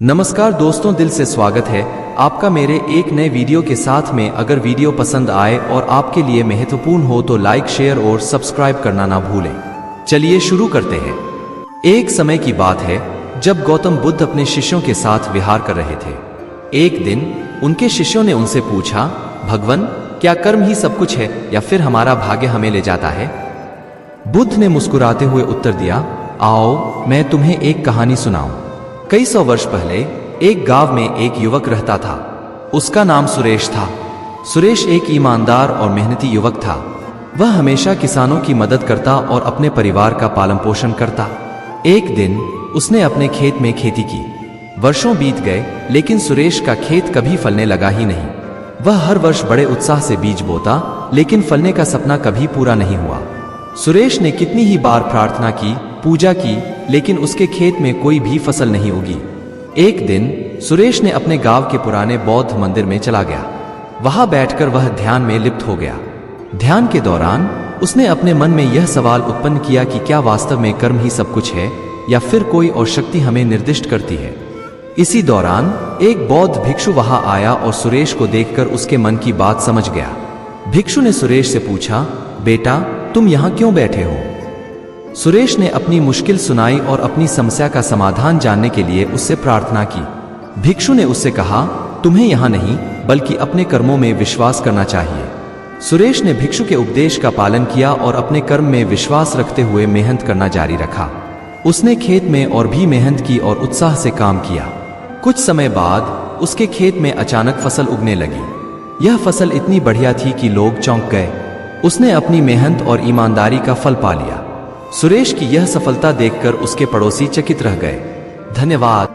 नमस्कार दोस्तों, दिल से स्वागत है आपका मेरे एक नए वीडियो के साथ में। अगर वीडियो पसंद आए और आपके लिए महत्वपूर्ण हो तो लाइक, शेयर और सब्सक्राइब करना ना भूलें। चलिए शुरू करते हैं। एक समय की बात है जब गौतम बुद्ध अपने शिष्यों के साथ विहार कर रहे थे। एक दिन उनके शिष्यों ने उनसे पूछा, भगवान, क्या कर्म ही सब कुछ है या फिर हमारा भाग्य हमें ले जाता है? बुद्ध ने मुस्कुराते हुए उत्तर दिया, आओ मैं तुम्हें एक कहानी सुनाऊं। कई सौ वर्ष पहले एक गांव में एक युवक रहता था। उसका नाम सुरेश था। सुरेश एक ईमानदार और मेहनती युवक था। वह हमेशा किसानों की मदद करता और अपने परिवार का पालन पोषण करता। एक दिन उसने अपने खेत में खेती की। वर्षों बीत गए लेकिन सुरेश का खेत कभी फलने लगा ही नहीं। वह हर वर्ष बड़े उत्साह से बीज बोता लेकिन फलने का सपना कभी पूरा नहीं हुआ। सुरेश ने कितनी ही बार प्रार्थना की, पूजा की, लेकिन उसके खेत में कोई भी फसल नहीं उगी। एक दिन सुरेश ने अपने गांव के पुराने बौद्ध मंदिर में चला गया। वहां बैठकर वह ध्यान में लिप्त हो गया। ध्यान के दौरान उसने अपने मन में यह सवाल उत्पन्न किया कि क्या वास्तव में कर्म ही सब कुछ है या फिर कोई और शक्ति हमें निर्दिष्ट करती है। इसी दौरान एक बौद्ध भिक्षु वहां आया और सुरेश को देखकर उसके मन की बात समझ गया। भिक्षु ने सुरेश से पूछा, बेटा तुम यहाँ क्यों बैठे हो? सुरेश ने अपनी मुश्किल सुनाई और अपनी समस्या का समाधान जानने के लिए उससे प्रार्थना की। भिक्षु ने उससे कहा, तुम्हें यहाँ नहीं बल्कि अपने कर्मों में विश्वास करना चाहिए। सुरेश ने भिक्षु के उपदेश का पालन किया और अपने कर्म में विश्वास रखते हुए मेहनत करना जारी रखा। उसने खेत में और भी मेहनत की और उत्साह से काम किया। कुछ समय बाद उसके खेत में अचानक फसल उगने लगी। यह फसल इतनी बढ़िया थी कि लोग चौंक गए। उसने अपनी मेहनत और ईमानदारी का फल पा लिया। सुरेश की यह सफलता देखकर उसके पड़ोसी चकित रह गए। धन्यवाद।